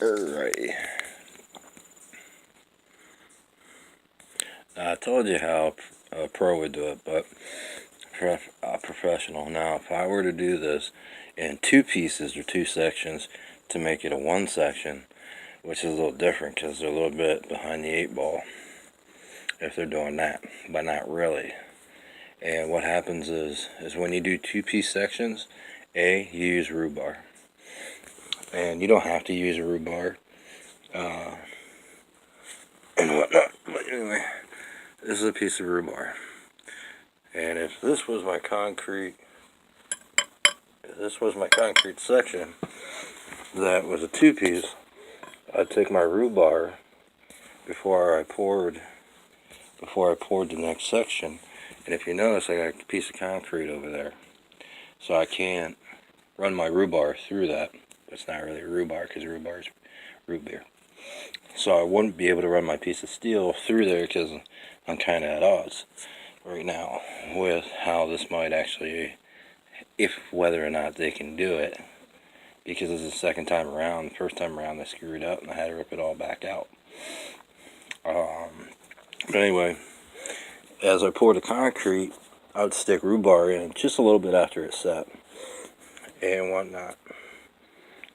Alrighty. Now, I told you how a pro would do it, but professional. Now, if I were to do this in two pieces or two sections to make it a one section, which is a little different because they're a little bit behind the eight ball if they're doing that, but not really. And what happens is when you do two-piece sections, you use rhubarb. And you don't have to use a rhubarb and whatnot. But anyway, this is a piece of rhubarb. And if this was my concrete, section that was a two-piece, I'd take my rhubarb before I poured the next section. And if you notice, I got a piece of concrete over there, so I can't run my rhubarb through that. It's not really rhubarb because rhubarb is root beer. So I wouldn't be able to run my piece of steel through there because I'm kind of at odds right now with how this might actually, whether or not they can do it, because this is the second time around. The first time around they screwed up and I had to rip it all back out. But anyway, as I poured the concrete, I would stick rhubarb in just a little bit after it set and whatnot.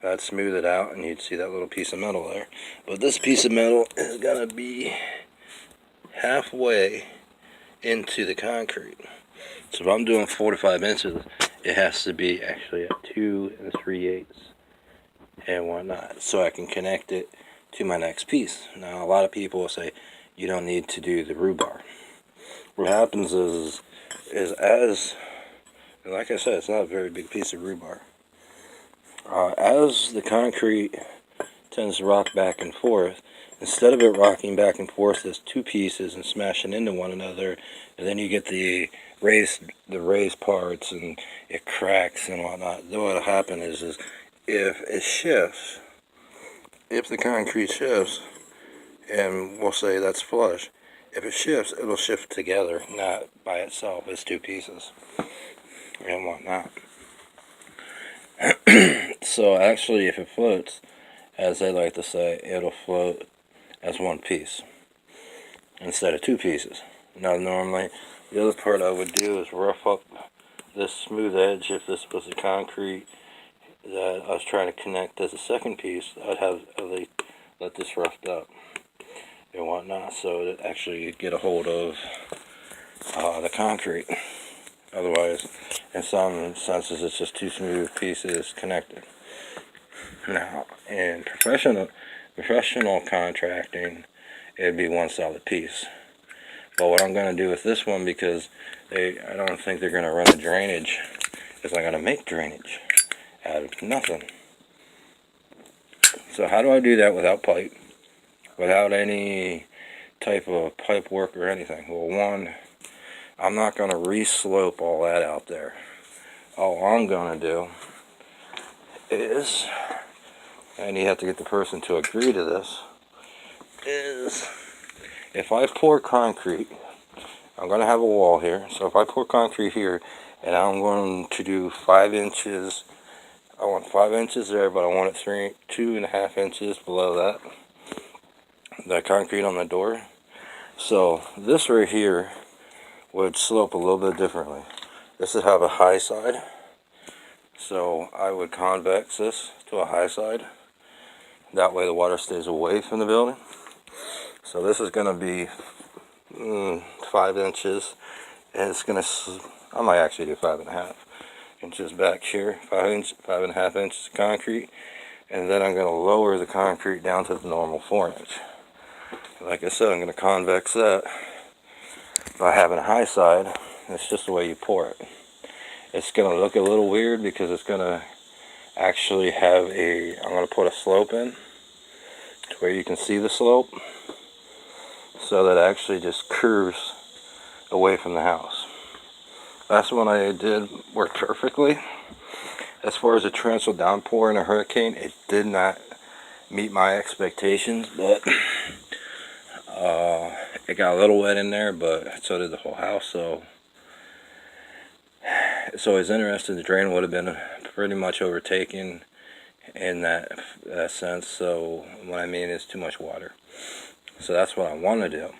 I'd smooth it out and you'd see that little piece of metal there. But this piece of metal is going to be halfway into the concrete. So if I'm doing 4 to 5 inches, it has to be actually at 2 3/8 and whatnot, so I can connect it to my next piece. Now, a lot of people will say you don't need to do the rhubarb. What happens is like I said, it's not a very big piece of rhubarb. As the concrete tends to rock back and forth, instead of it rocking back and forth as two pieces and smashing into one another, and then you get the raised parts and it cracks and whatnot, then what'll happen is if it shifts, if the concrete shifts, and we'll say that's flush, if it shifts, it'll shift together, not by itself as two pieces and whatnot. So actually, if it floats, as they like to say, it'll float as one piece instead of two pieces. Now, normally, the other part I would do is rough up this smooth edge. If this was the concrete that I was trying to connect as a second piece, I'd have let this roughed up and whatnot, so that actually you'd get a hold of the concrete. Otherwise, in some senses, it's just two smooth pieces connected. Now, in professional contracting, it'd be one solid piece. But what I'm going to do with this one, because I don't think they're going to run a drainage, is I'm going to make drainage out of nothing. So how do I do that without pipe? Without any type of pipe work or anything? Well, one, I'm not going to re-slope all that out there. All I'm going to do is, and you have to get the person to agree to this, is if I pour concrete, I'm going to have a wall here. So if I pour concrete here, and I'm going to do 5 inches, I want 5 inches there, but I want it 2.5 inches below that concrete on the door. So this right here would slope a little bit differently. This would have a high side, so I would convex this to a high side. That way the water stays away from the building. So this is going to be 5 inches, and it's going to, I might actually do 5.5 inches back here, 5.5 inches of concrete, and then I'm going to lower the concrete down to the normal 4 inch. Like I said, I'm going to convex that by having a high side. It's just the way you pour it. It's going to look a little weird because it's going to actually have I'm going to put a slope in to where you can see the slope, so that it actually just curves away from the house. Last one I did worked perfectly. As far as a torrential downpour in a hurricane, it did not meet my expectations, but it got a little wet in there, but so did the whole house. So it's always interesting. The drain would have been pretty much overtaken in that sense. So what I mean is too much water. So that's what I want to do.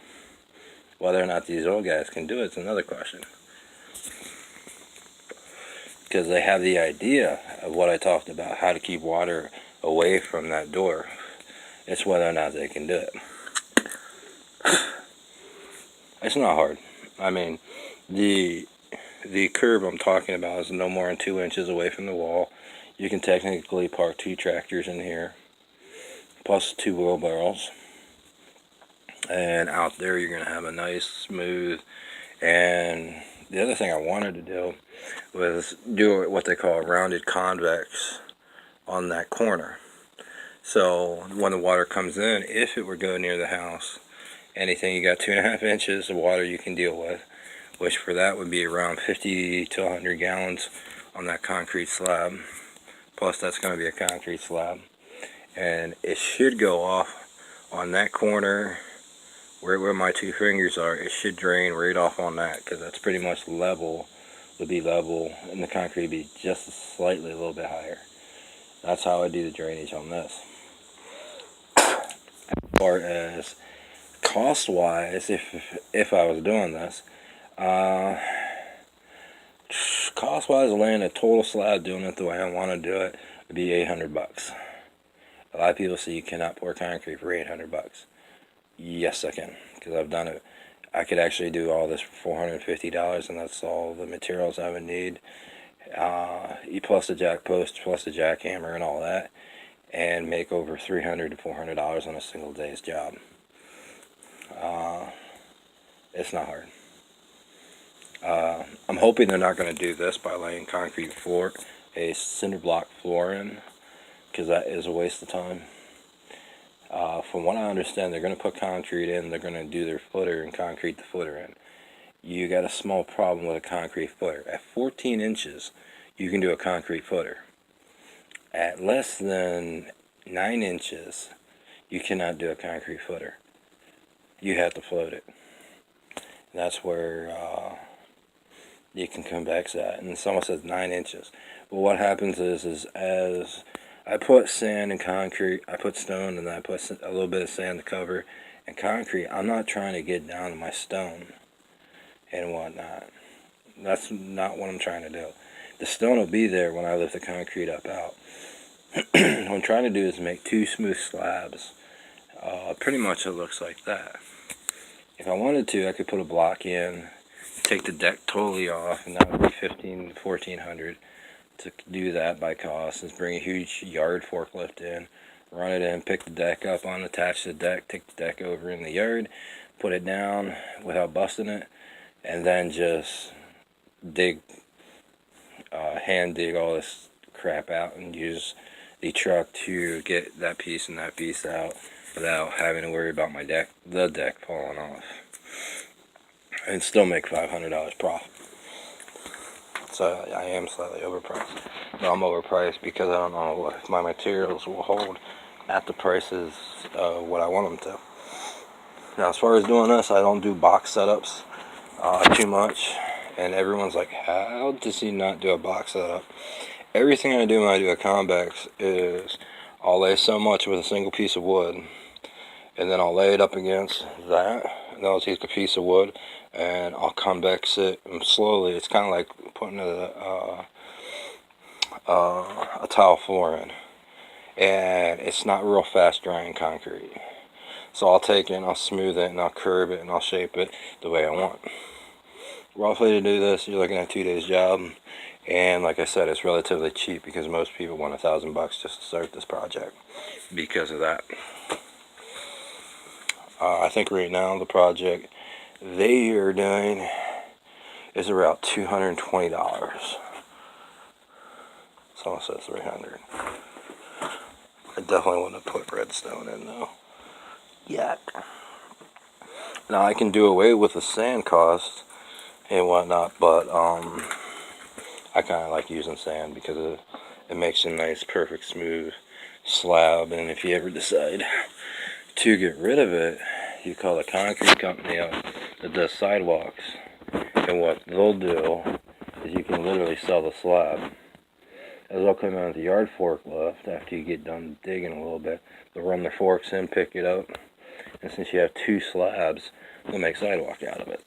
Whether or not these old guys can do it is another question. Because they have the idea of what I talked about, how to keep water away from that door. It's whether or not they can do it. It's not hard. I mean, the curb I'm talking about is no more than 2 inches away from the wall. You can technically park 2 tractors in here, plus 2 wheelbarrows. And out there you're going to have a nice, smooth, and the other thing I wanted to do was do what they call a rounded convex on that corner. So when the water comes in, if it were going near the house, anything you got 2.5 inches of water you can deal with, which for that would be around 50 to 100 gallons on that concrete slab. Plus that's going to be a concrete slab. And it should go off on that corner where my 2 fingers are. It should drain right off on that, because that's pretty much level, would be level, and the concrete would be just slightly a little bit higher. That's how I do the drainage on this. As far as cost wise, if I was doing this, cost wise, laying a total slab, doing it the way I want to do it, would be $800. A lot of people say you cannot pour concrete for $800. Yes, I can, because I've done it. I could actually do all this for $450, and that's all the materials I would need, plus the jack post, plus the jackhammer and all that, and make over $300 to $400 on a single day's job. It's not hard. I'm hoping they're not going to do this by laying concrete floor, a cinder block floor in, because that is a waste of time. From what I understand, they're going to put concrete in, they're going to do their footer and concrete the footer in. You got a small problem with a concrete footer. At 14 inches, you can do a concrete footer. At less than 9 inches, you cannot do a concrete footer. You have to float it. And that's where you can come back to that. And someone says 9 inches. Well, what happens is as I put sand and concrete, I put stone, and then I put a little bit of sand to cover and concrete. I'm not trying to get down to my stone and whatnot. That's not what I'm trying to do. The stone will be there when I lift the concrete up out. What I'm trying to do is make 2 smooth slabs. Pretty much it looks like that. If I wanted to, I could put a block in, take the deck totally off, and that would be $1,500 to $1,400 to do that by cost. Is bring a huge yard forklift in, run it in, pick the deck up, unattach the deck, take the deck over in the yard, put it down without busting it, and then just dig, hand dig all this crap out and use the truck to get that piece and that piece out without having to worry about the deck falling off, and still make $500 profit. So I am slightly overpriced. No, I'm overpriced because I don't know if my materials will hold at the prices what I want them to. Now, as far as doing this, I don't do box setups too much, and everyone's like, how does he not do a box setup? Everything I do when I do a convex is I'll lay so much with a single piece of wood, and then I'll lay it up against that, and then I'll take a piece of wood and I'll convex it, and slowly. It's kind of like putting a tile floor in, and it's not real fast drying concrete. So I'll take it and I'll smooth it and I'll curve it and I'll shape it the way I want. Roughly, to do this, you're looking at a 2 days job, and like I said, it's relatively cheap because most people want $1,000 just to start this project because of that. I think right now the project they are doing is around $220. Someone says $300. I definitely wouldn't have put redstone in though. Yet. Now I can do away with the sand cost and whatnot, but I kind of like using sand because it makes a nice, perfect, smooth slab. And if you ever decide to get rid of it, you call the concrete company up that does sidewalks, and what they'll do is you can literally sell the slab is they'll come out with the yard forklift after you get done digging a little bit. They'll run their forks in, pick it up, and since you have 2 slabs, they'll make sidewalk out of it.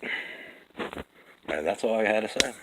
And that's all I had to say.